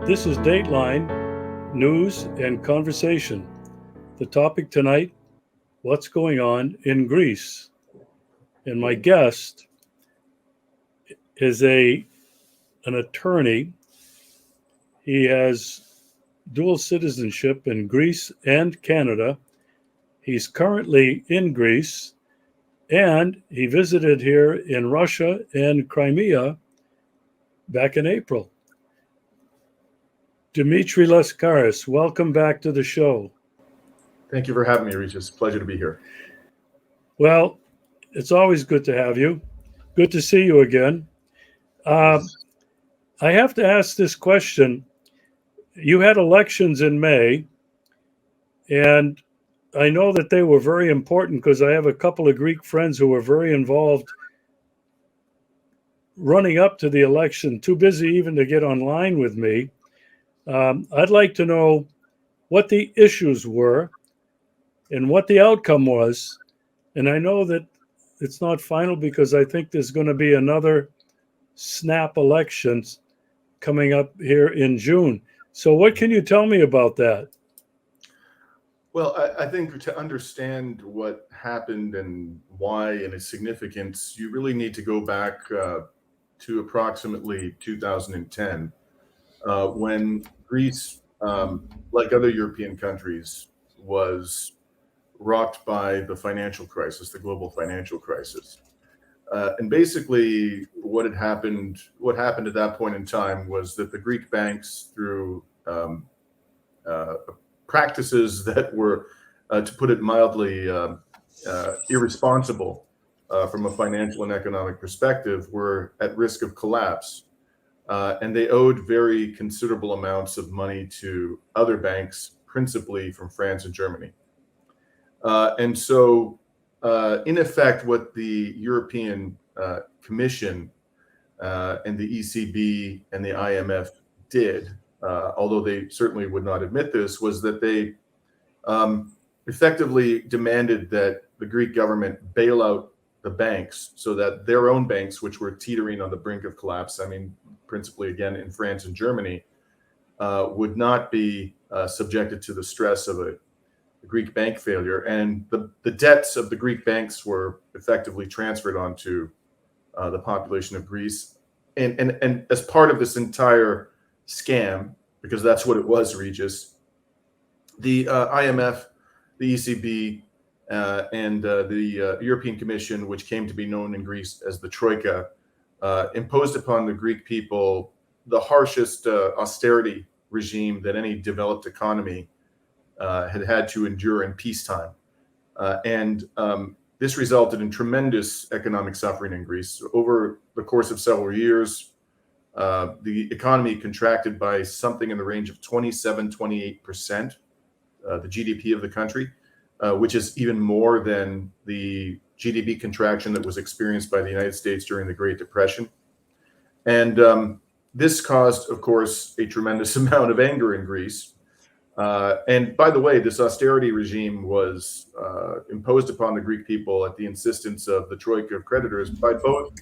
This is Dateline News and Conversation. The topic tonight, what's going on in Greece? And my guest is an attorney. He has dual citizenship in Greece and Canada. He's currently in Greece, and he visited here in Russia and Crimea back in April. Dimitri Lascaris, welcome back to the show. Thank you for having me, Regis. Pleasure to be here. Well, it's always good to have you. Good to see you again. I have to ask this question. You had elections in May, and I know that they were very important because I have a couple of Greek friends who were very involved running up to the election, too busy even to get online with me. I'd like to know what the issues were and what the outcome was. And I know that it's not final because I think there's going to be another snap elections coming up here in June. So what can you tell me about that? Well, I think to understand what happened and why and its significance, you really need to go back to approximately 2010, when Greece, like other European countries, was rocked by the financial crisis, the global financial crisis. And basically what happened at that point in time was that the Greek banks, through practices that were, to put it mildly, irresponsible from a financial and economic perspective, were at risk of collapse. And they owed very considerable amounts of money to other banks, principally from France and Germany. And so, in effect, what the European Commission and the ECB and the IMF did, although they certainly would not admit this, was that they effectively demanded that the Greek government bail out the banks so that their own banks, which were teetering on the brink of collapse, principally again in France and Germany, would not be subjected to the stress of a Greek bank failure. And the debts of the Greek banks were effectively transferred onto the population of Greece. And as part of this entire scam, because that's what it was, Regis, the IMF, the ECB, and the European Commission, which came to be known in Greece as the Troika, imposed upon the Greek people the harshest austerity regime that any developed economy had to endure in peacetime. And this resulted in tremendous economic suffering in Greece. Over the course of several years, the economy contracted by something in the range of 28%, the GDP of the country, which is even more than the GDP contraction that was experienced by the United States during the Great Depression. And this caused, of course, a tremendous amount of anger in Greece. And by the way, this austerity regime was imposed upon the Greek people at the insistence of the troika of creditors by both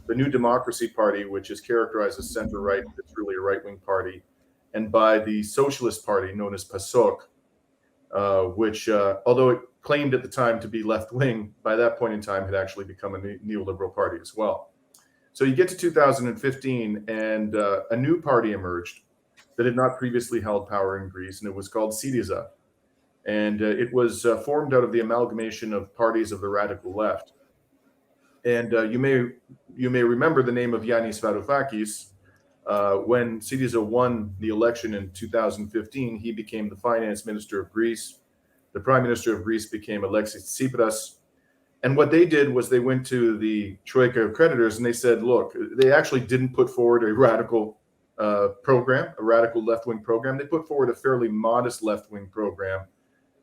the New Democracy Party, which is characterized as center-right, it's really a right-wing party, and by the Socialist Party known as PASOK, which, although it claimed at the time to be left-wing, by that point in time had actually become a neoliberal party as well. So you get to 2015, and a new party emerged that had not previously held power in Greece, and it was called Syriza. And it was formed out of the amalgamation of parties of the radical left. And you may remember the name of Yannis Varoufakis. When Syriza won the election in 2015, he became the finance minister of Greece. The prime minister of Greece became Alexis Tsipras. And what they did was they went to the troika of creditors and they said, look, they actually didn't put forward a radical program, a radical left-wing program. They put forward a fairly modest left-wing program.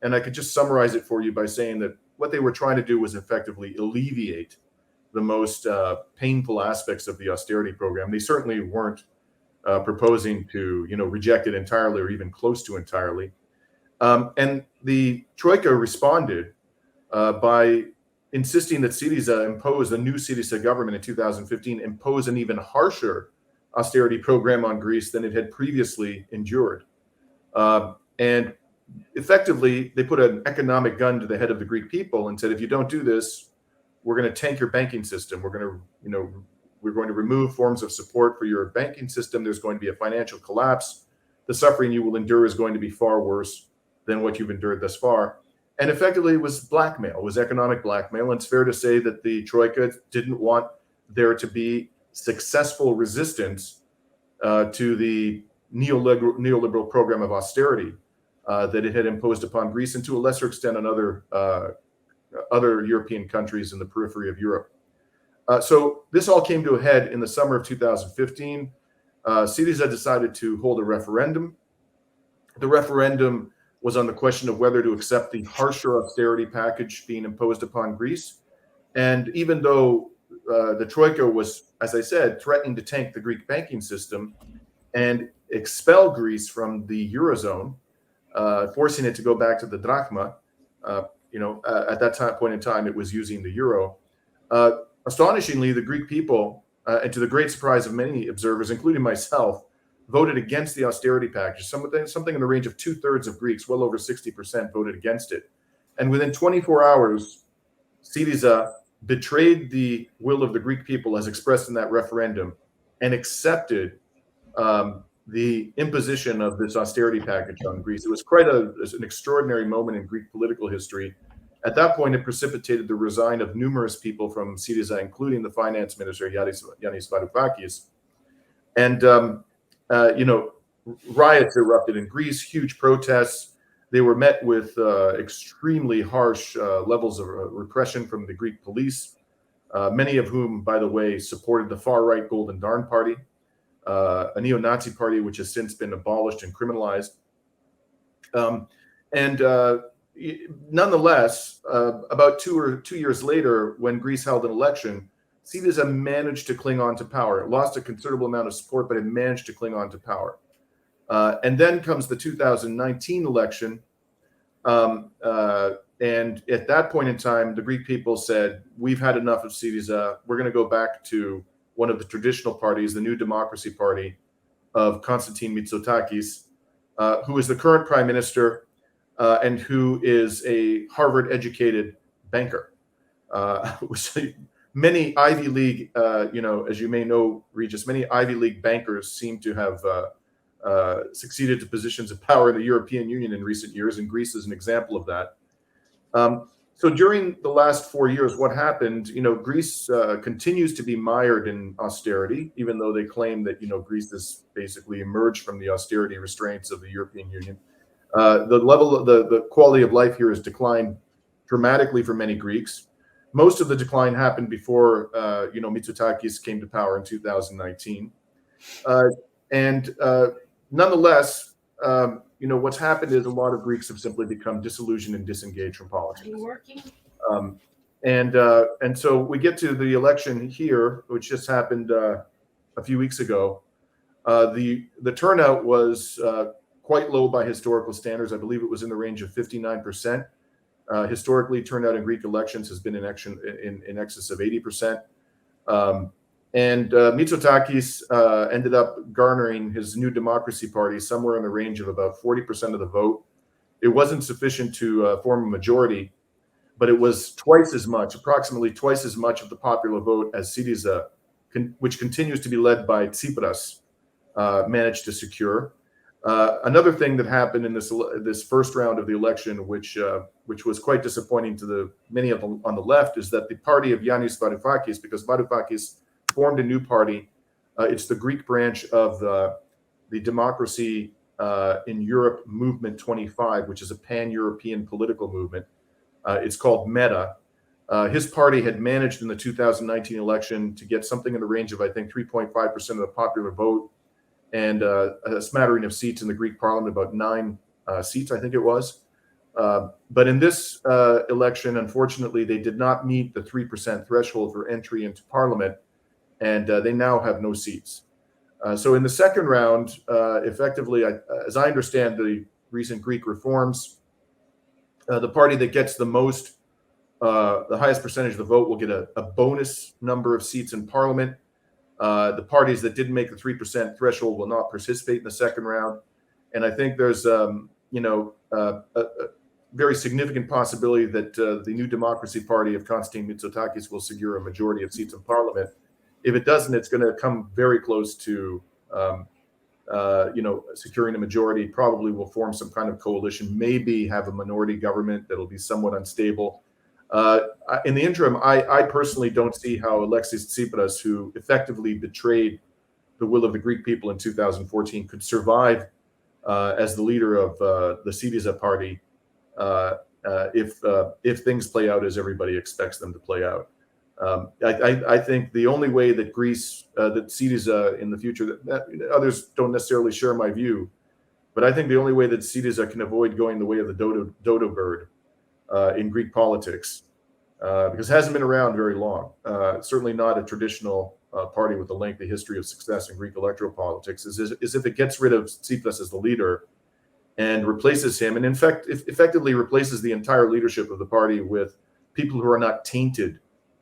And I could just summarize it for you by saying that what they were trying to do was effectively alleviate the most painful aspects of the austerity program. They certainly weren't proposing to, reject it entirely or even close to entirely. And the Troika responded by insisting that Syriza impose, the new Syriza government in 2015, impose an even harsher austerity program on Greece than it had previously endured. And effectively, they put an economic gun to the head of the Greek people and said, if you don't do this, we're going to tank your banking system. We're going to remove forms of support for your banking system. There's going to be a financial collapse. The suffering you will endure is going to be far worse than what you've endured thus far. And effectively, it was blackmail, it was economic blackmail. And it's fair to say that the Troika didn't want there to be successful resistance to the neoliberal program of austerity that it had imposed upon Greece, and to a lesser extent on other European countries in the periphery of Europe. So this all came to a head in the summer of 2015. Syriza decided to hold a referendum. The referendum was on the question of whether to accept the harsher austerity package being imposed upon Greece. And even though the Troika was, as I said, threatening to tank the Greek banking system and expel Greece from the Eurozone, forcing it to go back to the drachma, at that point in time, it was using the euro. Astonishingly, the Greek people, and to the great surprise of many observers, including myself, voted against the austerity package. Something in the range of 2/3 of Greeks, well over 60%, voted against it. And within 24 hours, Syriza betrayed the will of the Greek people as expressed in that referendum and accepted the imposition of this austerity package on Greece. It was quite an extraordinary moment in Greek political history. At that point, it precipitated the resign of numerous people from Syriza, including the finance minister, Yannis Varoufakis. And, riots erupted in Greece, huge protests. They were met with extremely harsh levels of repression from the Greek police, many of whom, by the way, supported the far-right Golden Dawn Party, a neo-Nazi party which has since been abolished and criminalized. Nonetheless, about 2 years later, when Greece held an election, Syriza managed to cling on to power. It lost a considerable amount of support, but it managed to cling on to power. And then comes the 2019 election. And at that point in time, the Greek people said, we've had enough of Syriza. We're going to go back to one of the traditional parties, the New Democracy Party of Konstantin Mitsotakis, who is the current prime minister and who is a Harvard-educated banker. Many Ivy League, as you may know, Regis, many Ivy League bankers seem to have succeeded to positions of power in the European Union in recent years, and Greece is an example of that. So during the last 4 years, what happened, Greece continues to be mired in austerity, even though they claim that, Greece has basically emerged from the austerity restraints of the European Union. The quality of life here has declined dramatically for many Greeks. Most of the decline happened before, Mitsotakis came to power in 2019. Nonetheless, what's happened is a lot of Greeks have simply become disillusioned and disengaged from politics. Are you working? And so we get to the election here, which just happened a few weeks ago. The turnout was quite low by historical standards. I believe it was in the range of 59%. Historically, turnout in Greek elections has been in excess of 80%. And Mitsotakis ended up garnering his New Democracy Party somewhere in the range of about 40% of the vote. It wasn't sufficient to form a majority, but it was approximately twice as much of the popular vote as Syriza, which continues to be led by Tsipras, managed to secure. Another thing that happened in this first round of the election, which was quite disappointing to many of them on the left, is that the party of Yannis Varoufakis, because Varoufakis formed a new party. It's the Greek branch of the Democracy in Europe Movement 25, which is a pan-European political movement. It's called MEDA. His party had managed in the 2019 election to get something in the range of, I think, 3.5% of the popular vote and a smattering of seats in the Greek parliament, about 9 seats, I think it was. But in this election, unfortunately, they did not meet the 3% threshold for entry into parliament, and they now have no seats. So in the second round, effectively, as I understand the recent Greek reforms, the party that gets the highest percentage of the vote will get a bonus number of seats in parliament. The parties that didn't make the 3% threshold will not participate in the second round. And I think there's, a very significant possibility that the New Democracy Party of Konstantin Mitsotakis will secure a majority of seats in parliament. If it doesn't, it's going to come very close to, securing a majority. Probably will form some kind of coalition, maybe have a minority government that'll be somewhat unstable. In the interim, I personally don't see how Alexis Tsipras, who effectively betrayed the will of the Greek people in 2014, could survive as the leader of the Syriza party if things play out as everybody expects them to play out. I think the only way that Greece, that Syriza in the future, that others don't necessarily share my view, but I think the only way that Syriza can avoid going the way of the dodo bird in Greek politics, because it hasn't been around very long, certainly not a traditional party with a lengthy history of success in Greek electoral politics, is if it gets rid of Tsipras as the leader and replaces him, and in fact, effectively replaces the entire leadership of the party with people who are not tainted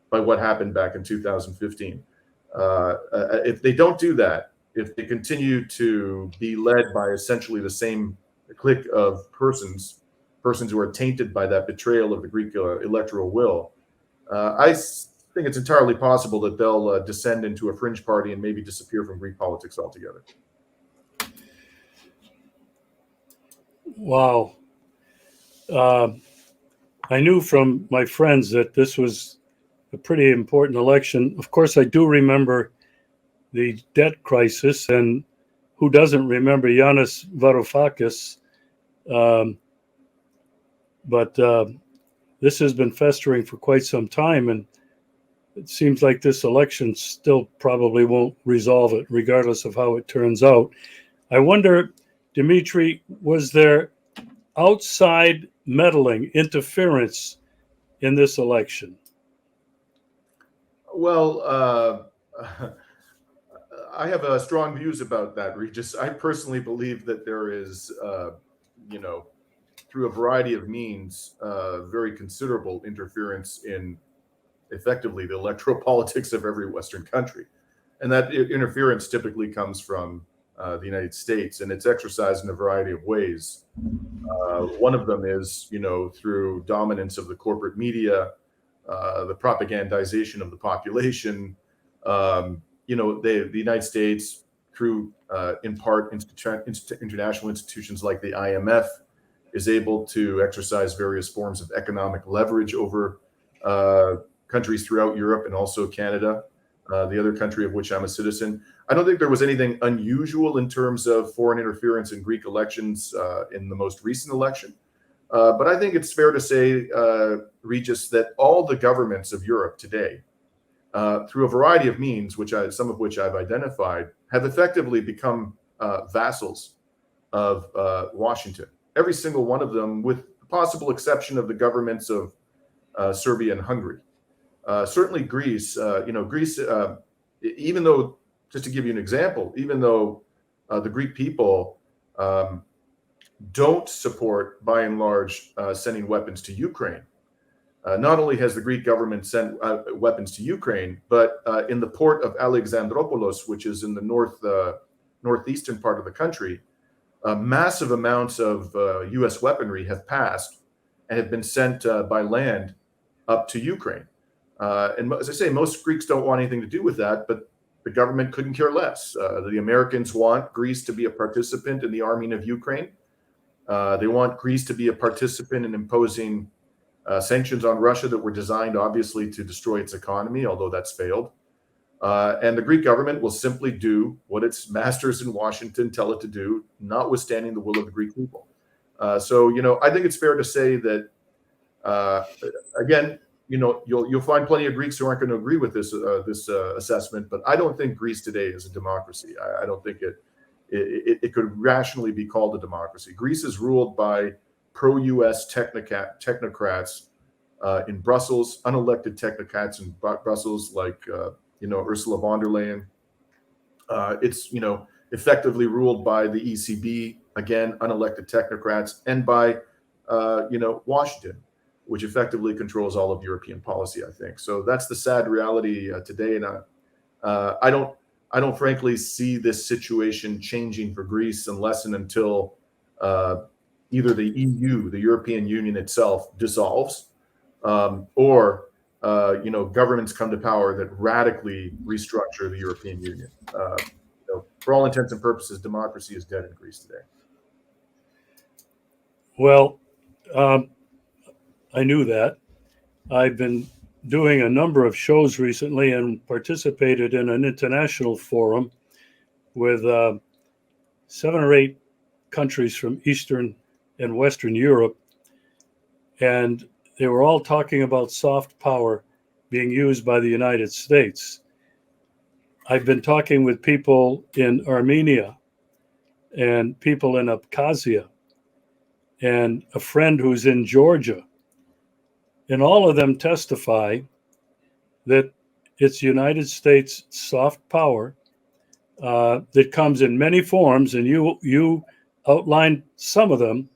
by what happened back in 2015. If they don't do that, if they continue to be led by essentially the same clique of persons who are tainted by that betrayal of the Greek electoral will, I think it's entirely possible that they'll descend into a fringe party and maybe disappear from Greek politics altogether. Wow. I knew from my friends that this was a pretty important election. Of course, I do remember the debt crisis, and who doesn't remember Yanis Varoufakis? But this has been festering for quite some time, and it seems like this election still probably won't resolve it, regardless of how it turns out. I wonder, Dimitri, was there outside meddling, interference in this election? Well, I have strong views about that, Regis. I personally believe that there is, through a variety of means, very considerable interference in effectively the electoral politics of every Western country. And that interference typically comes from the United States, and it's exercised in a variety of ways. One of them is, through dominance of the corporate media, the propagandization of the population, the United States, through, in part, international institutions like the IMF, is able to exercise various forms of economic leverage over countries throughout Europe and also Canada, the other country of which I'm a citizen. I don't think there was anything unusual in terms of foreign interference in Greek elections in the most recent election. But I think it's fair to say, Regis, that all the governments of Europe today, through a variety of means, some of which I've identified, have effectively become vassals of Washington. Every single one of them, with the possible exception of the governments of Serbia and Hungary. Certainly Greece, even though, just to give you an example, even though the Greek people don't support, by and large, sending weapons to Ukraine, not only has the Greek government sent weapons to Ukraine, but in the port of Alexandroupolis, which is in the northeastern part of the country, massive amounts of U.S. weaponry have passed and have been sent by land up to Ukraine. And as I say, most Greeks don't want anything to do with that, but the government couldn't care less. The Americans want Greece to be a participant in the arming of Ukraine. They want Greece to be a participant in imposing sanctions on Russia that were designed, obviously, to destroy its economy, although that's failed. And the Greek government will simply do what its masters in Washington tell it to do, notwithstanding the will of the Greek people. So, I think it's fair to say that, again, you'll find plenty of Greeks who aren't going to agree with this assessment, but I don't think Greece today is a democracy. I don't think it could rationally be called a democracy. Greece is ruled by pro-U.S. technocrats in Brussels, unelected technocrats in Brussels, like Ursula von der Leyen. It's effectively ruled by the ECB, again unelected technocrats, and by Washington, which effectively controls all of European policy, I think. So that's the sad reality today, and I don't I don't frankly see this situation changing for Greece unless and until either the EU, the European Union itself, dissolves, or governments come to power that radically restructure the European Union. For all intents and purposes, democracy is dead in Greece today. Well, I knew that. I've been doing a number of shows recently and participated in an international forum with 7 or 8 countries from Eastern and Western Europe. And they were all talking about soft power being used by the United States. I've been talking with people in Armenia and people in Abkhazia and a friend who's in Georgia. And all of them testify that it's United States soft power that comes in many forms, and you outlined some of them,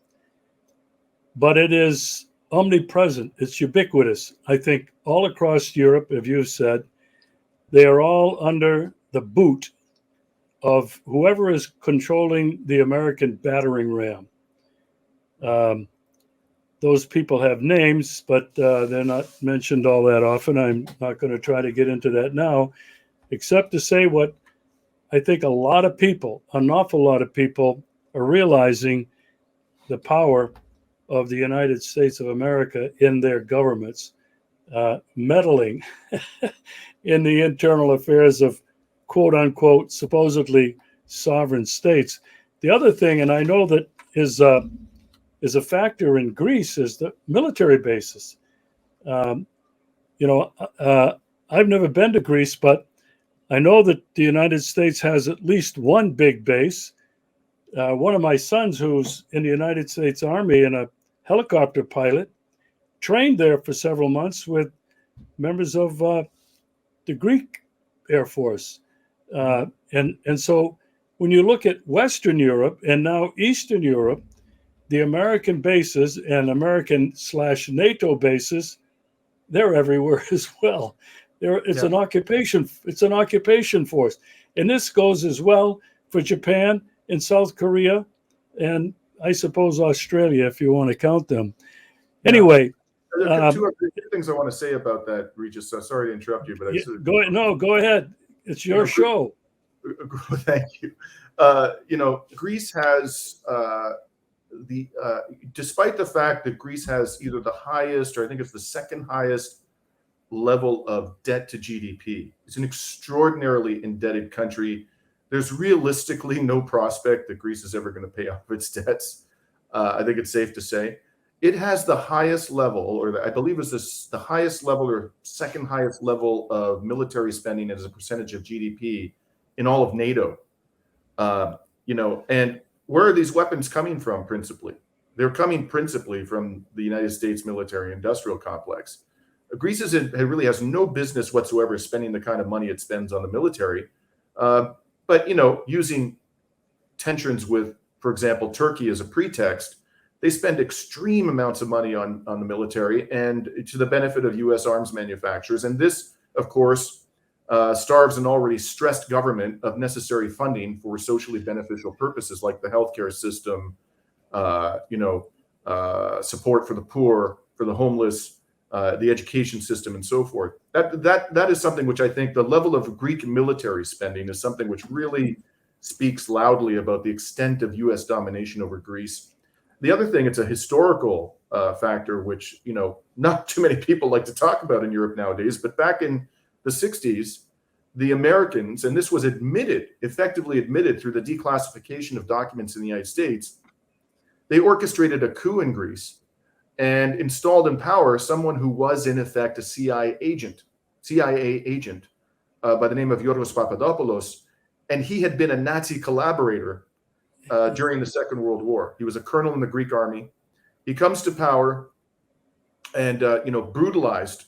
but it is omnipresent. It's ubiquitous. I think all across Europe, as you've said, they are all under the boot of whoever is controlling the American battering ram. Those people have names, but they're not mentioned all that often. I'm not going to try to get into that now, except to say what I think a lot of people, an awful lot of people, are realizing the power of the United States of America in their governments, meddling in the internal affairs of quote unquote supposedly sovereign states. The other thing, and I know that is a factor in Greece, is the military bases. I've never been to Greece, but I know that the United States has at least one big base. One of my sons, who's in the United States Army and a helicopter pilot, trained there for several months with members of the Greek Air Force. And so when you look at Western Europe and now Eastern Europe, the American bases and American/NATO bases, they're everywhere as well. It's an occupation. It's an occupation force, and this goes as well for Japan and South Korea, and I suppose Australia, if you want to count them. Anyway, there are two things I want to say about that, Regis. Sorry to interrupt you, but go ahead. It's your show. Thank you. Greece has despite the fact that Greece has either the highest, or I think it's the second highest level of debt to GDP. It's an extraordinarily indebted country. There's realistically no prospect that Greece is ever going to pay off its debts. I think it's safe to say. It has the highest level, or I believe it's the highest level or second highest level of military spending as a percentage of GDP in all of NATO. And where are these weapons coming from principally? They're coming principally from the United States military-industrial complex. Greece really has no business whatsoever spending the kind of money it spends on the military. But using tensions with, for example, Turkey as a pretext, they spend extreme amounts of money on the military and to the benefit of U.S. arms manufacturers. And this, of course, starves an already stressed government of necessary funding for socially beneficial purposes like the healthcare system, support for the poor, for the homeless, the education system, and so forth. That is something which I think the level of Greek military spending is something which really speaks loudly about the extent of U.S. domination over Greece. The other thing, it's a historical factor, which not too many people like to talk about in Europe nowadays. But back in the 60s, the Americans, and this was effectively admitted through the declassification of documents in the United States, they orchestrated a coup in Greece and installed in power someone who was in effect a CIA agent by the name of Yorgos Papadopoulos, and he had been a Nazi collaborator during the Second World War. He was a colonel in the Greek army. He comes to power and brutalized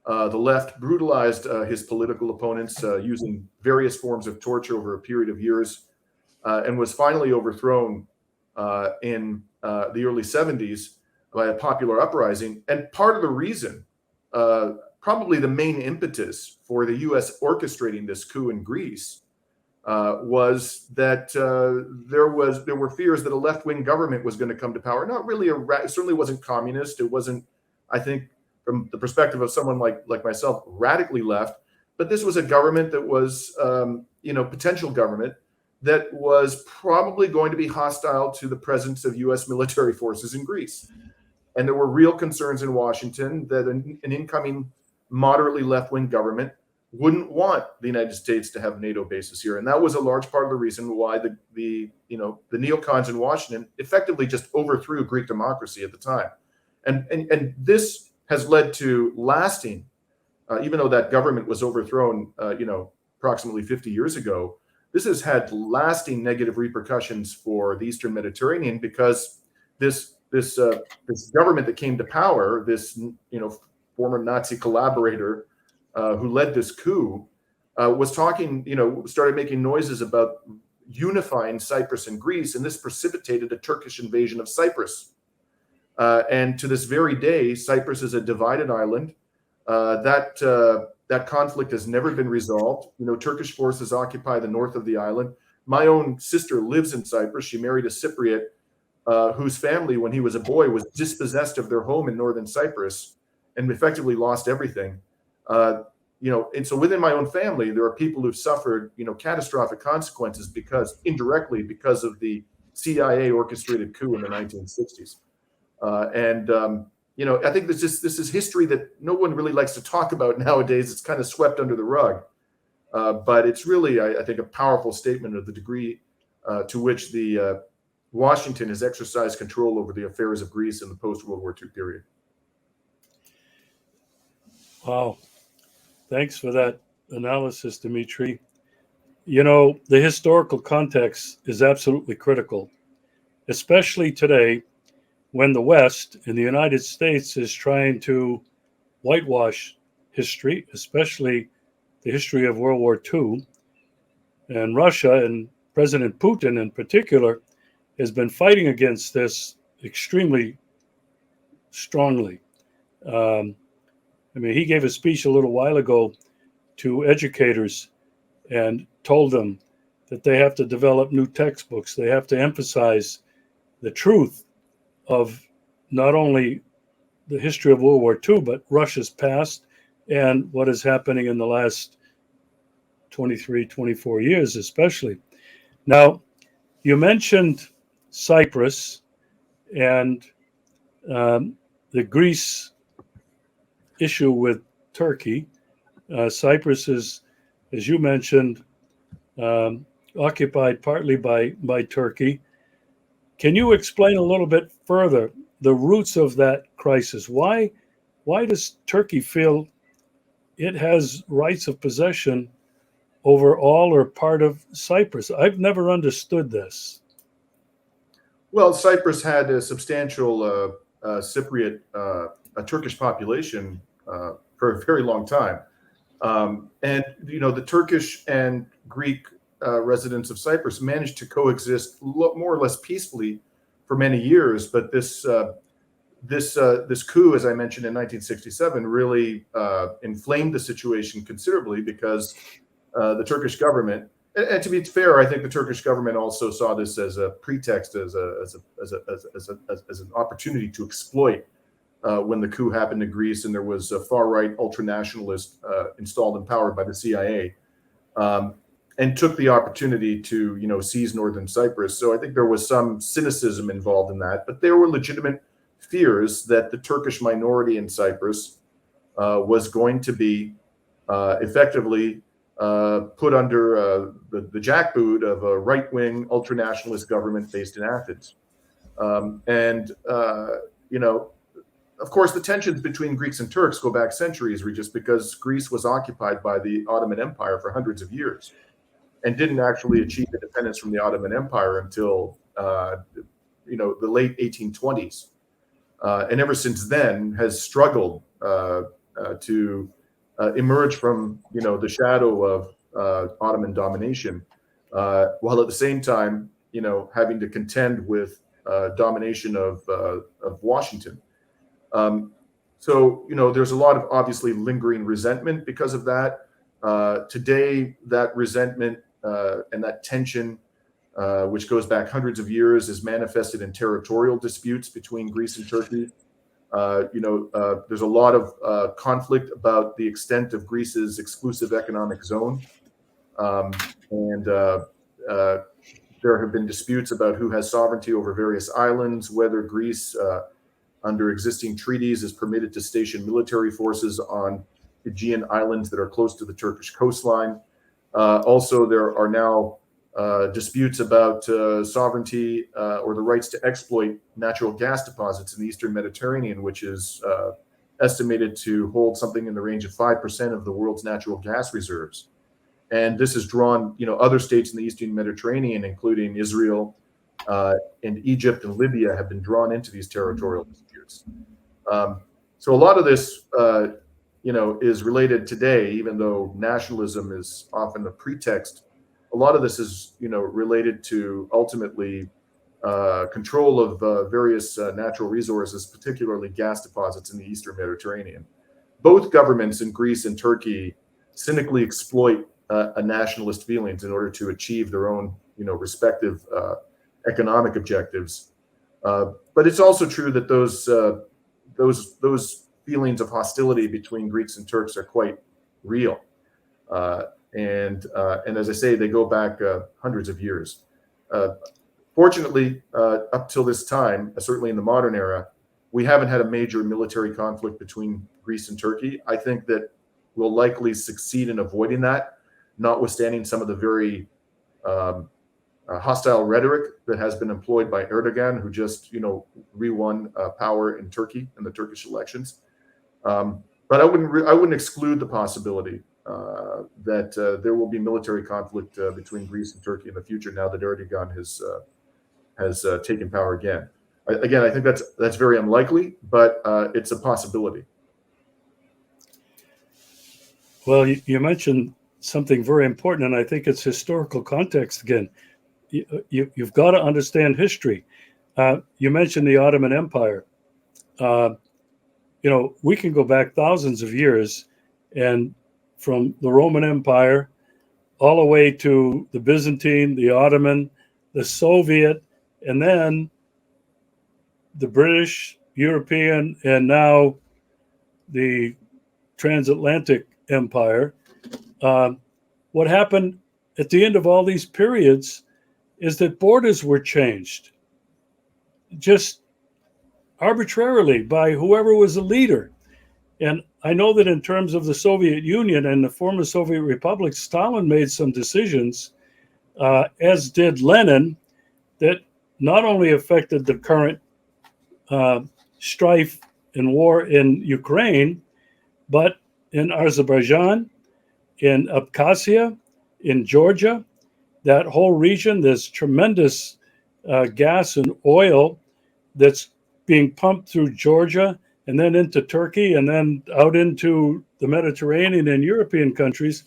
the left, brutalized his political opponents using various forms of torture over a period of years, and was finally overthrown in the early 70s by a popular uprising. And part of the reason, probably the main impetus for the U.S. orchestrating this coup in Greece, was that there were fears that a left-wing government was going to come to power. Not really it certainly wasn't communist. It wasn't, I think, from the perspective of someone like myself, radically left. But this was a government that was, potential government that was probably going to be hostile to the presence of U.S. military forces in Greece. And there were real concerns in Washington that an incoming moderately left-wing government wouldn't want the United States to have NATO bases here. And that was a large part of the reason why the neocons in Washington effectively just overthrew Greek democracy at the time. And this has led to lasting, even though that government was overthrown, approximately 50 years ago, this has had lasting negative repercussions for the Eastern Mediterranean, because this government that came to power, this former Nazi collaborator who led this coup, was started making noises about unifying Cyprus and Greece, and this precipitated a Turkish invasion of Cyprus. And to this very day, Cyprus is a divided island. That conflict has never been resolved. Turkish forces occupy the north of the island. My own sister lives in Cyprus. She married a Cypriot whose family, when he was a boy, was dispossessed of their home in northern Cyprus and effectively lost everything. And so within my own family, there are people who've suffered, catastrophic consequences indirectly because of the CIA orchestrated coup in the 1960s. I think this is history that no one really likes to talk about nowadays. It's kind of swept under the rug. But it's really, I think, a powerful statement of the degree to which the Washington has exercised control over the affairs of Greece in the post-World War II period. Wow. Thanks for that analysis, Dimitri. The historical context is absolutely critical, especially today when the West and the United States is trying to whitewash history, especially the history of World War II. And Russia, and President Putin in particular, has been fighting against this extremely strongly. He gave a speech a little while ago to educators and told them that they have to develop new textbooks. They have to emphasize the truth of not only the history of World War II, but Russia's past and what is happening in the last 23, 24 years, especially. Now, you mentioned Cyprus and the Greece issue with Turkey. Cyprus is, as you mentioned, occupied partly by Turkey. Can you explain a little bit further the roots of that crisis? Why does Turkey feel it has rights of possession over all or part of Cyprus? I've never understood this. Well, Cyprus had a substantial Cypriot, a Turkish population for a very long time. And the Turkish and Greek residents of Cyprus managed to coexist more or less peacefully for many years. But this coup, as I mentioned in 1967, really inflamed the situation considerably, because the Turkish government, and to be fair, I think the Turkish government also saw this as a pretext, as an opportunity to exploit when the coup happened in Greece and there was a far-right ultranationalist installed in power by the CIA, and took the opportunity to seize northern Cyprus. So I think there was some cynicism involved in that, but there were legitimate fears that the Turkish minority in Cyprus was going to be effectively put under the jackboot of a right-wing ultranationalist government based in Athens. Of course, the tensions between Greeks and Turks go back centuries, Regis, because Greece was occupied by the Ottoman Empire for hundreds of years and didn't actually achieve independence from the Ottoman Empire until the late 1820s. And ever since then has struggled to emerge from the shadow of Ottoman domination, while at the same time having to contend with domination of Washington. So there's a lot of obviously lingering resentment because of that. Today, that resentment that tension, which goes back hundreds of years, is manifested in territorial disputes between Greece and Turkey. There's a lot of conflict about the extent of Greece's exclusive economic zone. And there have been disputes about who has sovereignty over various islands, whether Greece, under existing treaties, is permitted to station military forces on Aegean islands that are close to the Turkish coastline. Also, there are now disputes about sovereignty or the rights to exploit natural gas deposits in the Eastern Mediterranean, which is estimated to hold something in the range of 5% of the world's natural gas reserves. And this has drawn, other states in the Eastern Mediterranean, including Israel and Egypt and Libya, have been drawn into these territorial disputes. So a lot of this, is related today, even though nationalism is often a pretext. A lot of this is, related to ultimately control of various natural resources, particularly gas deposits in the Eastern Mediterranean. Both governments in Greece and Turkey cynically exploit a nationalist feelings in order to achieve their own, respective economic objectives. But it's also true that those feelings of hostility between Greeks and Turks are quite real. And as I say, they go back hundreds of years. Fortunately, up till this time, certainly in the modern era, we haven't had a major military conflict between Greece and Turkey. I think that we'll likely succeed in avoiding that, notwithstanding some of the very hostile rhetoric that has been employed by Erdogan, who just, re-won power in Turkey in the Turkish elections. But I wouldn't exclude the possibility that there will be military conflict between Greece and Turkey in the future now that Erdogan has taken power again. I think that's very unlikely, but it's a possibility. Well, you mentioned something very important, and I think it's historical context again. You've got to understand history. You mentioned the Ottoman Empire. We can go back thousands of years, and from the Roman Empire all the way to the Byzantine, the Ottoman, the Soviet, and then the British, European, and now the transatlantic empire. What happened at the end of all these periods is that borders were changed just arbitrarily by whoever was the leader. And I know that in terms of the Soviet Union and the former Soviet republics, Stalin made some decisions, as did Lenin, that not only affected the current strife and war in Ukraine, but in Azerbaijan, in Abkhazia, in Georgia, that whole region. There's tremendous gas and oil that's being pumped through Georgia and then into Turkey and then out into the Mediterranean and European countries.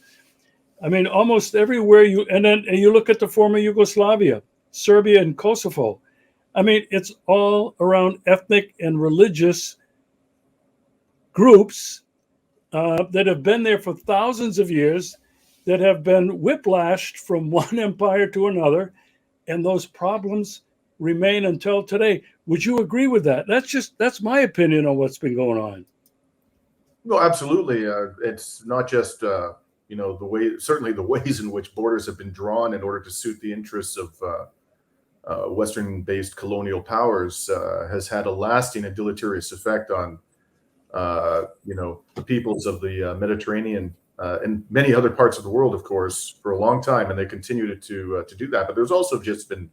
I mean, almost everywhere and then you look at the former Yugoslavia, Serbia and Kosovo. I mean, it's all around ethnic and religious groups that have been there for thousands of years, that have been whiplashed from one empire to another, and those problems remain until today. Would you agree with that? That's my opinion on what's been going on. No, absolutely. It's not just certainly the ways in which borders have been drawn in order to suit the interests of Western-based colonial powers has had a lasting and deleterious effect on the peoples of the Mediterranean and many other parts of the world, of course, for a long time, and they continue to do that. But there's also just been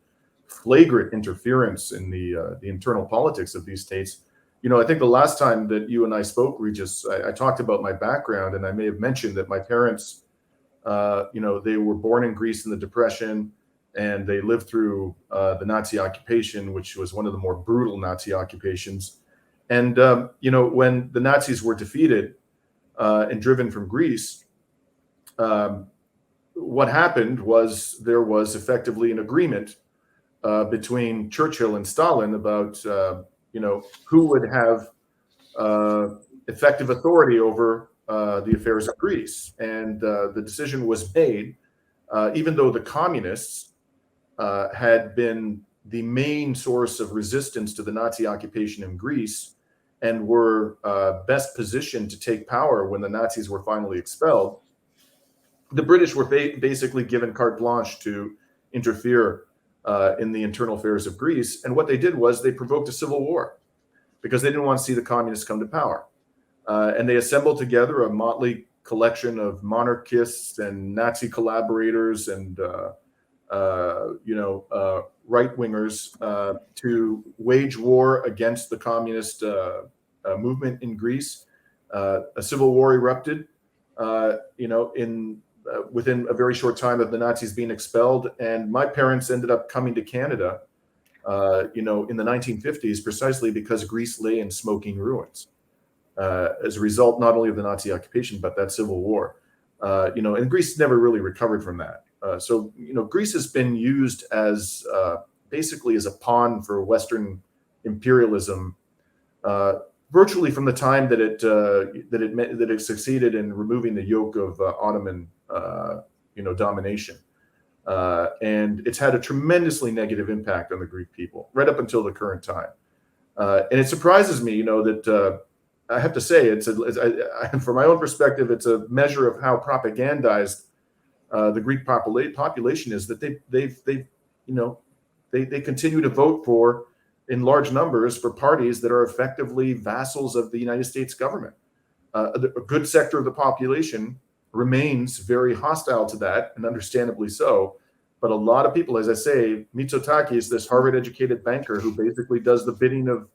flagrant interference in the internal politics of these states. I think the last time that you and I spoke, Regis, I talked about my background, and I may have mentioned that my parents, they were born in Greece in the Depression, and they lived through the Nazi occupation, which was one of the more brutal Nazi occupations. And, when the Nazis were defeated and driven from Greece, what happened was there was effectively an agreement between Churchill and Stalin about, who would have effective authority over the affairs of Greece. And the decision was made even though the communists had been the main source of resistance to the Nazi occupation in Greece and were best positioned to take power when the Nazis were finally expelled, the British were basically given carte blanche to interfere in the internal affairs of Greece. And what they did was they provoked a civil war because they didn't want to see the communists come to power. And they assembled together a motley collection of monarchists and Nazi collaborators and right-wingers to wage war against the communist movement in Greece. A civil war erupted, within a very short time of the Nazis being expelled. And my parents ended up coming to Canada, in the 1950s, precisely because Greece lay in smoking ruins as a result not only of the Nazi occupation, but that civil war. And Greece never really recovered from that. So Greece has been used as basically as a pawn for Western imperialism, virtually from the time that it succeeded in removing the yoke of Ottoman domination, and it's had a tremendously negative impact on the Greek people right up until the current time. And it surprises me, that I have to say, from my own perspective, it's a measure of how propagandized the Greek population is, that they continue to vote for, in large numbers, for parties that are effectively vassals of the United States government. A good sector of the population remains very hostile to that, and understandably so. But a lot of people, as I say, Mitsotakis, this Harvard-educated banker who basically does the bidding of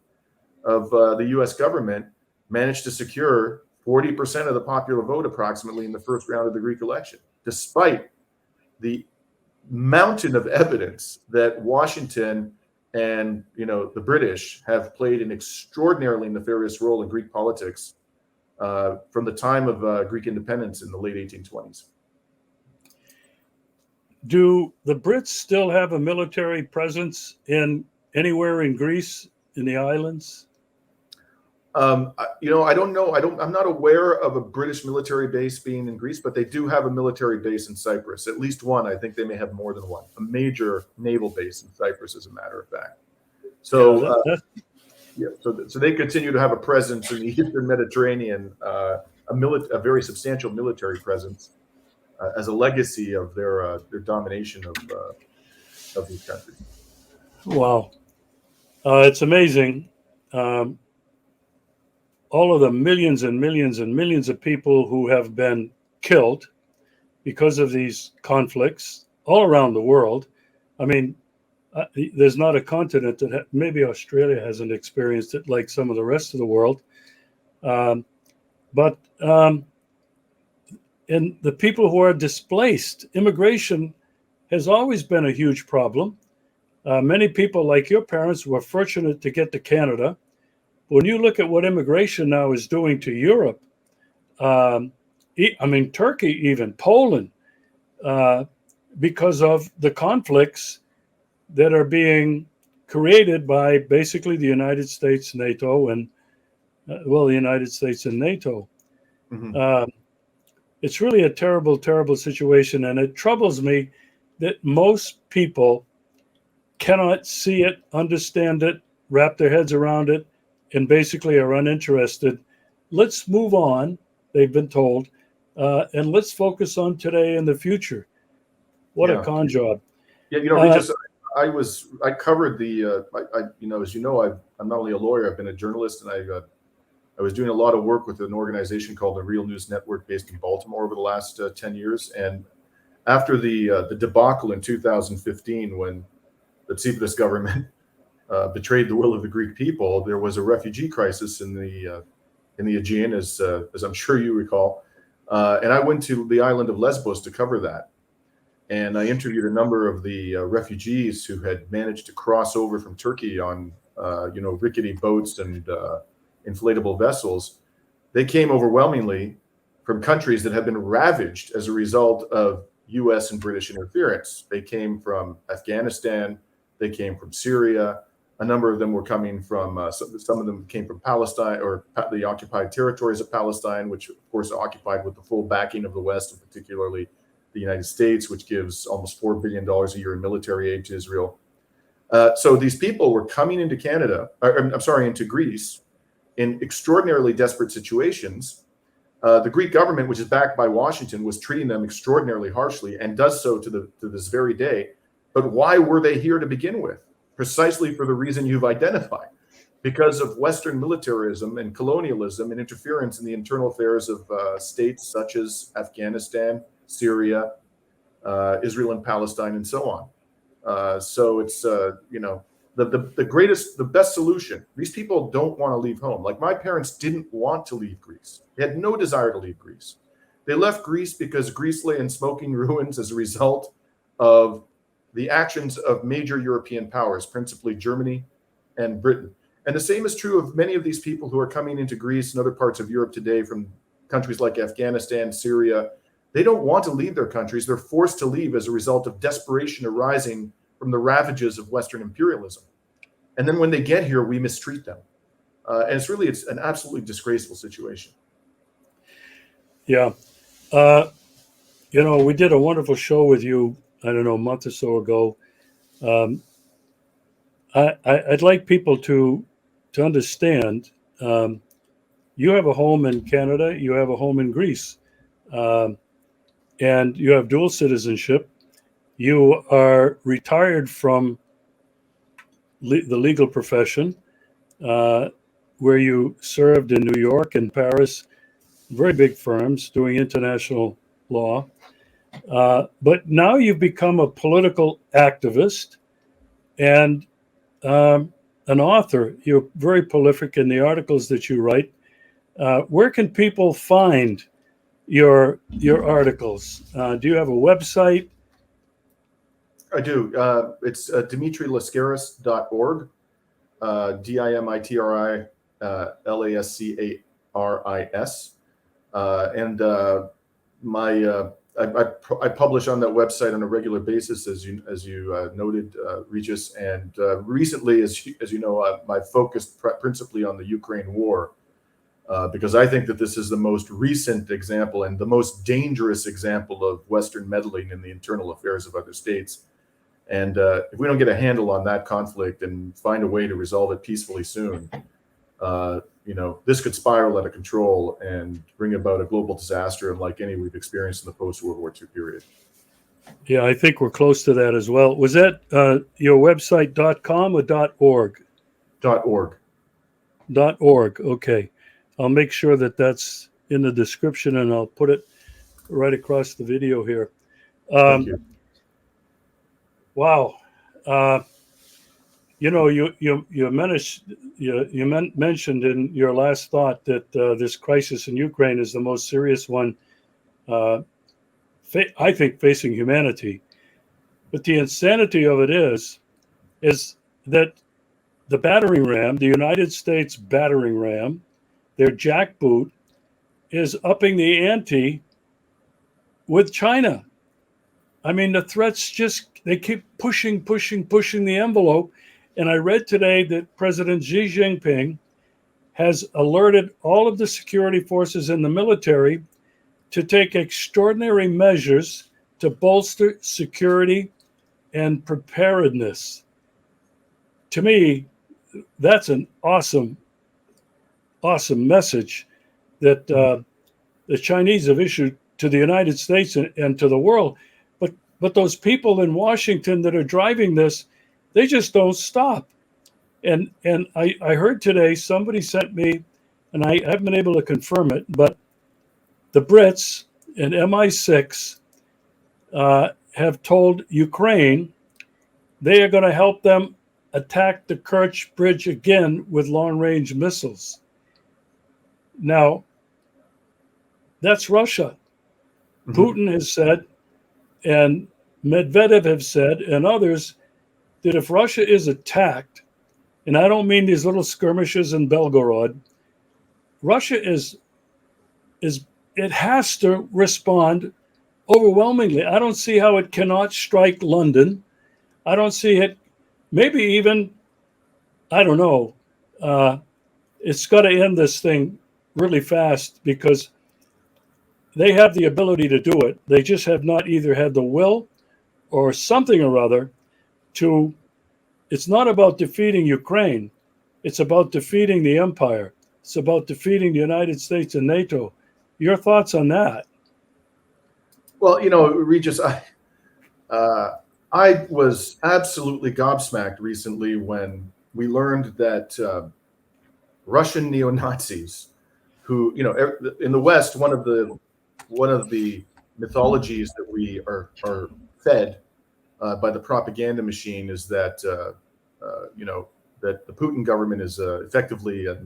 the U.S. government, managed to secure 40% of the popular vote approximately in the first round of the Greek election, despite the mountain of evidence that Washington and the British have played an extraordinarily nefarious role in Greek politics from the time of Greek independence in the late 1820s. Do the Brits still have a military presence anywhere in Greece, in the islands? I don't know. I'm not aware of a British military base being in Greece, but they do have a military base in Cyprus. At least one. I think they may have more than one. A major naval base in Cyprus, as a matter of fact. So, so they continue to have a presence in the Eastern Mediterranean, a very substantial military presence, as a legacy of their domination of these countries. Wow, it's amazing. All of the millions and millions and millions of people who have been killed because of these conflicts all around the world. I mean, there's not a continent that maybe Australia hasn't experienced it like some of the rest of the world. But in the people who are displaced, immigration has always been a huge problem. Many people like your parents were fortunate to get to Canada. When you look at what immigration now is doing to Europe, Turkey, even Poland, because of the conflicts that are being created by basically the United States, NATO, and the United States and NATO. Mm-hmm. It's really a terrible, terrible situation, and it troubles me that most people cannot see it, understand it, wrap their heads around it, and basically are uninterested. Let's move on, they've been told, and let's focus on today and the future. What a con job. Yeah, Regis, I covered the, as you know, I'm not only a lawyer, I've been a journalist, and I was doing a lot of work with an organization called the Real News Network based in Baltimore over the last 10 years. And after the debacle in 2015, when the Tsipras government betrayed the will of the Greek people, there was a refugee crisis in the Aegean, as I'm sure you recall. And I went to the island of Lesbos to cover that. And I interviewed a number of the refugees who had managed to cross over from Turkey on, rickety boats and inflatable vessels. They came overwhelmingly from countries that had been ravaged as a result of U.S. and British interference. They came from Afghanistan. They came from Syria. A number of them were coming from, some of them came from Palestine, or the occupied territories of Palestine, which of course are occupied with the full backing of the West, and particularly the United States, which gives almost $4 billion a year in military aid to Israel. So these people were coming into into Greece in extraordinarily desperate situations. The Greek government, which is backed by Washington, was treating them extraordinarily harshly and does so to this very day. But why were they here to begin with? Precisely for the reason you've identified, because of Western militarism and colonialism and interference in the internal affairs of states such as Afghanistan, Syria, Israel and Palestine, and so on. So it's, the best solution. These people don't want to leave home. Like my parents didn't want to leave Greece. They had no desire to leave Greece. They left Greece because Greece lay in smoking ruins as a result of the actions of major European powers, principally Germany and Britain. And the same is true of many of these people who are coming into Greece and other parts of Europe today from countries like Afghanistan, Syria. They don't want to leave their countries. They're forced to leave as a result of desperation arising from the ravages of Western imperialism. And then when they get here, we mistreat them. And it's an absolutely disgraceful situation. Yeah. We did a wonderful show with you, I don't know, a month or so ago. I'd like people to understand, you have a home in Canada, you have a home in Greece, and you have dual citizenship. You are retired from the legal profession, where you served in New York and Paris, very big firms doing international law. But now you've become a political activist and an author. You're very prolific in the articles that you write. Where can people find your articles? Do you have a website? I do. It's DimitriLascaris.org, DimitriLascaris. And I publish on that website on a regular basis, as you noted, Regis. And recently, as you know, I focused principally on the Ukraine war, because I think that this is the most recent example and the most dangerous example of Western meddling in the internal affairs of other states. And if we don't get a handle on that conflict and find a way to resolve it peacefully soon, this could spiral out of control and bring about a global disaster unlike any we've experienced in the post-World War II period. Yeah, I think we're close to that as well. Was that your website .com or .org? .org. .org, okay. I'll make sure that that's in the description, and I'll put it right across the video here. Thank you. Wow. You mentioned in your last thought that this crisis in Ukraine is the most serious one, I think, facing humanity. But the insanity of it is that the battering ram, the United States battering ram, their jackboot, is upping the ante with China. I mean, the threats they keep pushing the envelope. And I read today that President Xi Jinping has alerted all of the security forces in the military to take extraordinary measures to bolster security and preparedness. To me, that's an awesome message that the Chinese have issued to the United States and to the world. But those people in Washington that are driving this, they just don't stop. And I heard today, somebody sent me, and I haven't been able to confirm it, but the Brits and MI6 have told Ukraine they are going to help them attack the Kerch Bridge again with long-range missiles. Now, that's Russia. Mm-hmm. Putin has said, and Medvedev have said, and others, that if Russia is attacked, and I don't mean these little skirmishes in Belgorod, Russia it has to respond overwhelmingly. I don't see how it cannot strike London. I don't see it, maybe even, I don't know, it's got to end this thing really fast, because they have the ability to do it. They just have not either had the will or something or other to. It's not about defeating Ukraine. It's about defeating the empire. It's about defeating the United States and NATO. Your thoughts on that? Well, Regis, I was absolutely gobsmacked recently when we learned that Russian neo-Nazis, who, in the West, one of the mythologies that we are fed by the propaganda machine is that that the Putin government is effectively a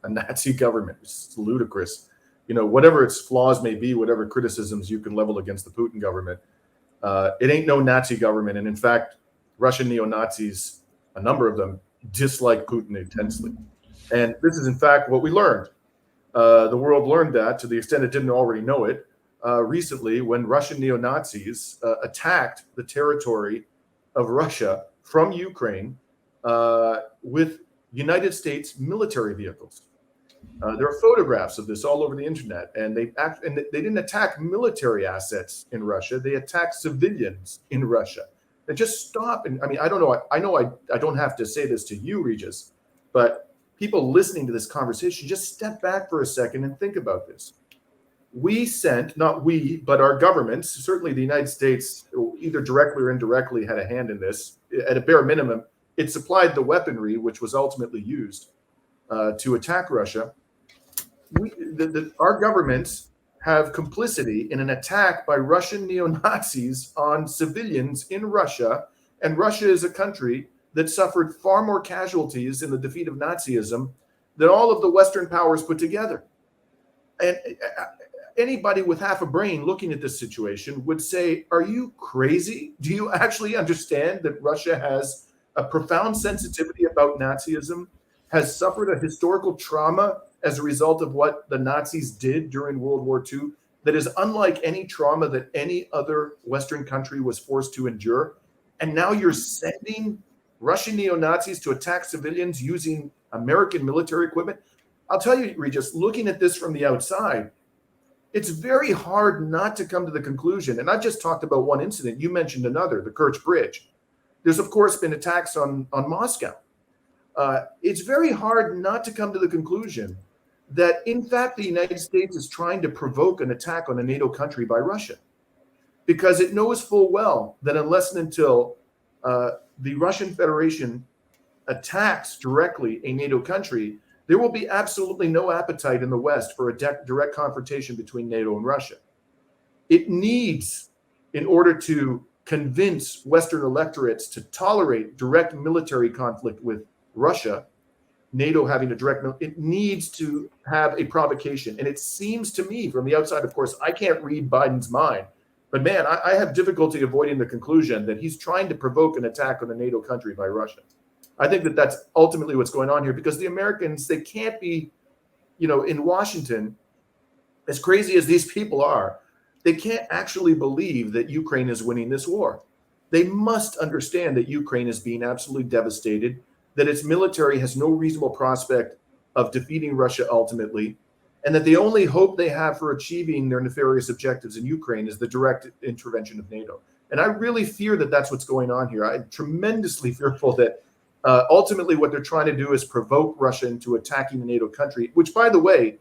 Nazi government. It's ludicrous. Whatever its flaws may be, whatever criticisms you can level against the Putin government, it ain't no Nazi government. And in fact, Russian neo-Nazis, a number of them, dislike Putin intensely. And this is, in fact, what we learned. The world learned that, to the extent it didn't already know it, recently when Russian neo-Nazis attacked the territory of Russia from Ukraine with United States military vehicles. There are photographs of this all over the internet, and they didn't attack military assets in Russia. They attacked civilians in Russia. And just stop. And I mean, I don't know. I know I don't have to say this to you, Regis, but people listening to this conversation, just step back for a second and think about this. We sent, not we, but our governments, certainly the United States, either directly or indirectly, had a hand in this. At a bare minimum, it supplied the weaponry which was ultimately used to attack Russia. Our governments have complicity in an attack by Russian neo-Nazis on civilians in Russia, and Russia is a country that suffered far more casualties in the defeat of Nazism than all of the Western powers put together. And anybody with half a brain looking at this situation would say, are you crazy? Do you actually understand that Russia has a profound sensitivity about Nazism, has suffered a historical trauma as a result of what the Nazis did during World War II that is unlike any trauma that any other Western country was forced to endure? And now you're sending Russian neo-Nazis to attack civilians using American military equipment? I'll tell you, Regis, looking at this from the outside, it's very hard not to come to the conclusion, and I've just talked about one incident. You mentioned another, the Kerch Bridge. There's, of course, been attacks on Moscow. It's very hard not to come to the conclusion that, in fact, the United States is trying to provoke an attack on a NATO country by Russia, because it knows full well that unless and until the Russian Federation attacks directly a NATO country, there will be absolutely no appetite in the West for a direct confrontation between NATO and Russia. It needs, in order to convince Western electorates to tolerate direct military conflict with Russia, NATO having a direct, it needs to have a provocation. And it seems to me from the outside, of course, I can't read Biden's mind, but man, I have difficulty avoiding the conclusion that he's trying to provoke an attack on a NATO country by Russia. I think that that's ultimately what's going on here, because the Americans, they can't be, in Washington, as crazy as these people are, they can't actually believe that Ukraine is winning this war. They must understand that Ukraine is being absolutely devastated, that its military has no reasonable prospect of defeating Russia ultimately, and that the only hope they have for achieving their nefarious objectives in Ukraine is the direct intervention of NATO. And I really fear that that's what's going on here. I'm tremendously fearful that ultimately what they're trying to do is provoke Russia into attacking the NATO country, which, by the way,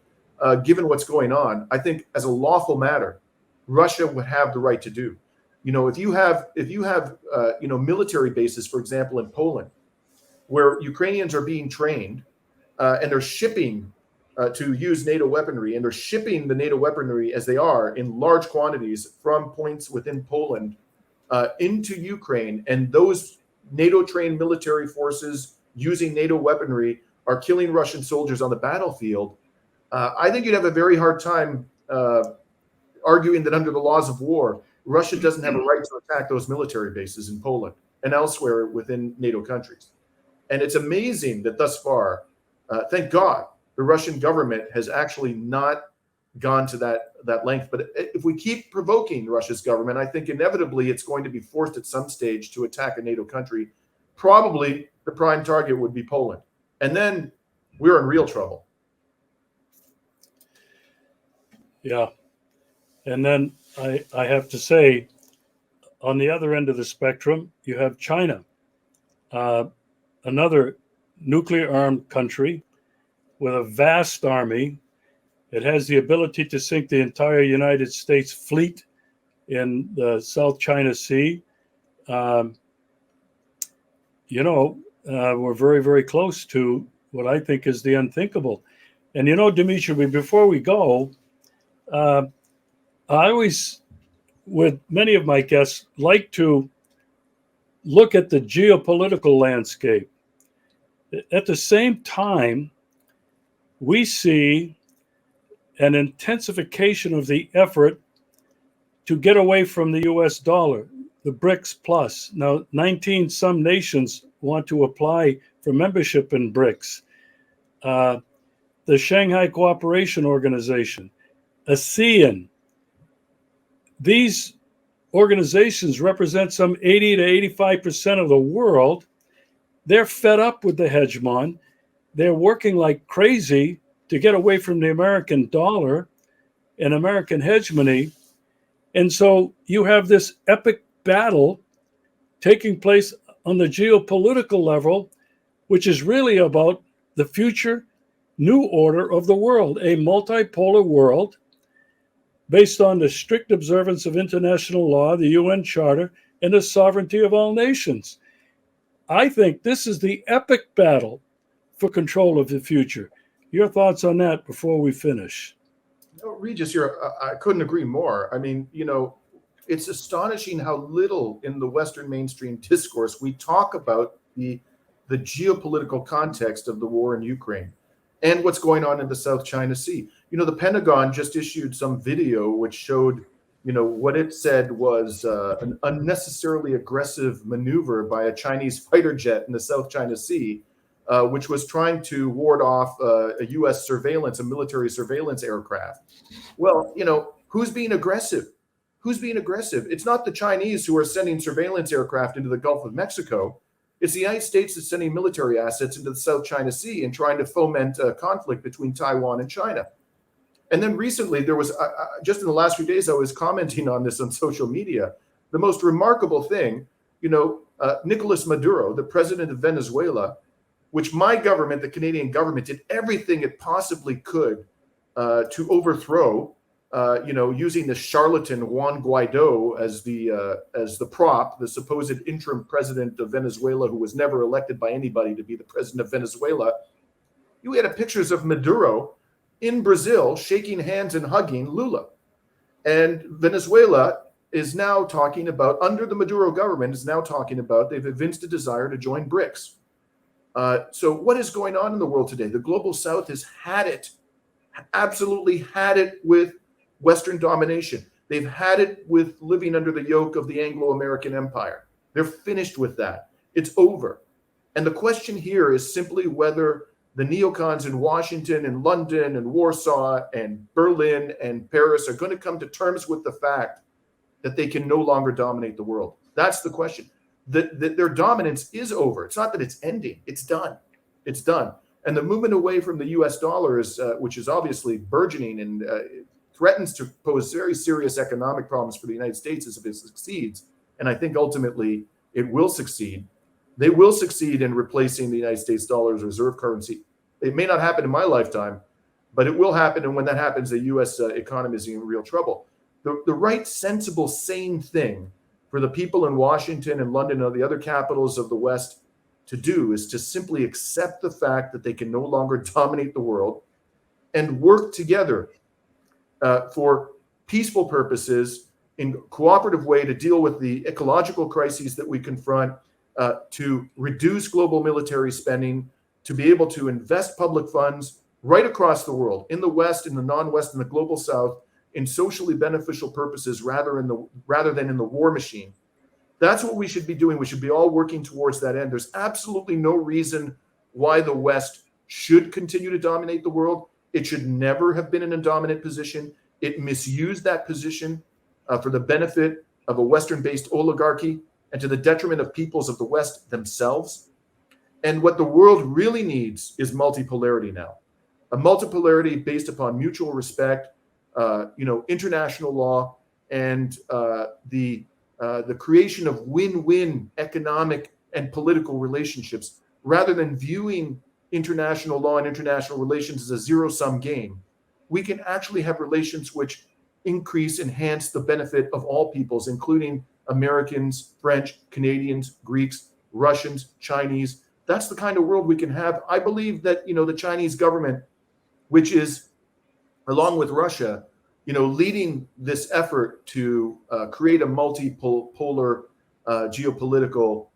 given what's going on, I think as a lawful matter, Russia would have the right to do. If you have military bases, for example, in Poland, where Ukrainians are being trained and they're shipping to use NATO weaponry, and they're shipping the NATO weaponry as they are in large quantities from points within Poland into Ukraine, and those NATO-trained military forces using NATO weaponry are killing Russian soldiers on the battlefield, I think you'd have a very hard time arguing that under the laws of war, Russia doesn't have a right to attack those military bases in Poland and elsewhere within NATO countries. And it's amazing that thus far, thank God, the Russian government has actually not gone to that length. But if we keep provoking Russia's government, I think inevitably it's going to be forced at some stage to attack a NATO country. Probably the prime target would be Poland. And then we're in real trouble. Yeah. And then I have to say, on the other end of the spectrum, you have China, uh, another nuclear armed country with a vast army. It has the ability to sink the entire United States fleet in the South China Sea. Um, we're very, very close to what I think is the unthinkable. And Dimitri, before we go, uh, I always, with many of my guests, like to look at the geopolitical landscape. At the same time, we see an intensification of the effort to get away from the US dollar, the BRICS plus. Now, 19 some nations want to apply for membership in BRICS. The Shanghai Cooperation Organization, ASEAN. These organizations represent some 80 to 85% of the world. They're fed up with the hegemon. They're working like crazy to get away from the American dollar and American hegemony. And so you have this epic battle taking place on the geopolitical level, which is really about the future new order of the world, a multipolar world based on the strict observance of international law, the UN Charter, and the sovereignty of all nations. I think this is the epic battle for control of the future. Your thoughts on that before we finish? No, Regis, I couldn't agree more. I mean, it's astonishing how little in the Western mainstream discourse we talk about the geopolitical context of the war in Ukraine and what's going on in the South China Sea. The Pentagon just issued some video which showed, what it said was an unnecessarily aggressive maneuver by a Chinese fighter jet in the South China Sea, which was trying to ward off a U.S. surveillance, a military surveillance aircraft. Well, who's being aggressive? Who's being aggressive? It's not the Chinese who are sending surveillance aircraft into the Gulf of Mexico. It's the United States that's sending military assets into the South China Sea and trying to foment a conflict between Taiwan and China. And then recently, there was, just in the last few days, I was commenting on this on social media. The most remarkable thing, Nicolas Maduro, the president of Venezuela, which my government, the Canadian government, did everything it possibly could to overthrow, using the charlatan Juan Guaido as the prop, the supposed interim president of Venezuela, who was never elected by anybody to be the president of Venezuela. You had pictures of Maduro in Brazil shaking hands and hugging Lula. And Venezuela is now talking about, under the Maduro government, is now talking about, they've evinced a desire to join BRICS. So what is going on in the world today? The global South has had it, absolutely had it with Western domination. They've had it with living under the yoke of the Anglo-American Empire. They're finished with that. It's over. And the question here is simply whether the neocons in Washington and London and Warsaw and Berlin and Paris are going to come to terms with the fact that they can no longer dominate the world. That's the question. That their dominance is over. It's not that it's ending. It's done. It's done. And the movement away from the US dollar is, which is obviously burgeoning and threatens to pose very serious economic problems for the United States if it succeeds. And I think ultimately it will succeed. They will succeed in replacing the United States dollar as reserve currency. It may not happen in my lifetime, but it will happen. And when that happens, the U.S. Economy is in real trouble. The right, sensible, sane thing for the people in Washington and London and the other capitals of the West to do is to simply accept the fact that they can no longer dominate the world and work together for peaceful purposes in cooperative way to deal with the ecological crises that we confront, to reduce global military spending, to be able to invest public funds right across the world, in the West, in the non-West, in the global South, in socially beneficial purposes rather than in the war machine. That's what we should be doing. We should be all working towards that end. There's absolutely no reason why the West should continue to dominate the world. It should never have been in a dominant position. It misused that position for the benefit of a Western-based oligarchy and to the detriment of peoples of the West themselves. And what the world really needs is multipolarity now. A multipolarity based upon mutual respect, international law and the creation of win-win economic and political relationships, rather than viewing international law and international relations as a zero-sum game, we can actually have relations which enhance the benefit of all peoples, including Americans, French, Canadians, Greeks, Russians, Chinese. That's the kind of world we can have. I believe that, the Chinese government, which is, along with Russia, leading this effort to create a multipolar geopolitical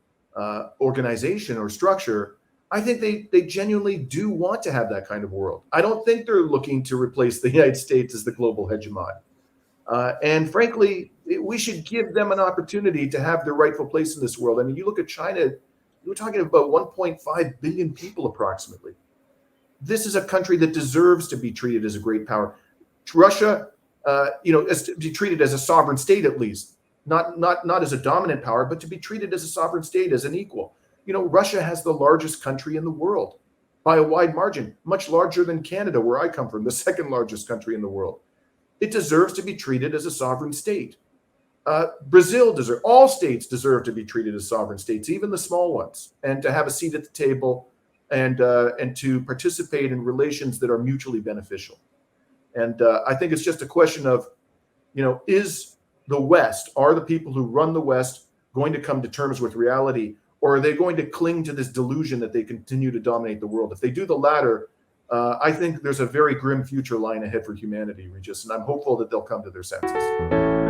organization or structure, I think they genuinely do want to have that kind of world. I don't think they're looking to replace the United States as the global hegemon. And frankly, we should give them an opportunity to have their rightful place in this world. I mean, you look at China, we're talking about 1.5 billion people approximately. This is a country that deserves to be treated as a great power. Russia, is to be treated as a sovereign state, at least, not as a dominant power, but to be treated as a sovereign state, as an equal. Russia has the largest country in the world by a wide margin, much larger than Canada, where I come from, the second largest country in the world. It deserves to be treated as a sovereign state. Brazil all states deserve to be treated as sovereign states, even the small ones, and to have a seat at the table and to participate in relations that are mutually beneficial. And I think it's just a question of, is the West, are the people who run the West going to come to terms with reality, or are they going to cling to this delusion that they continue to dominate the world? If they do the latter, I think there's a very grim future lying ahead for humanity, Regis, and I'm hopeful that they'll come to their senses.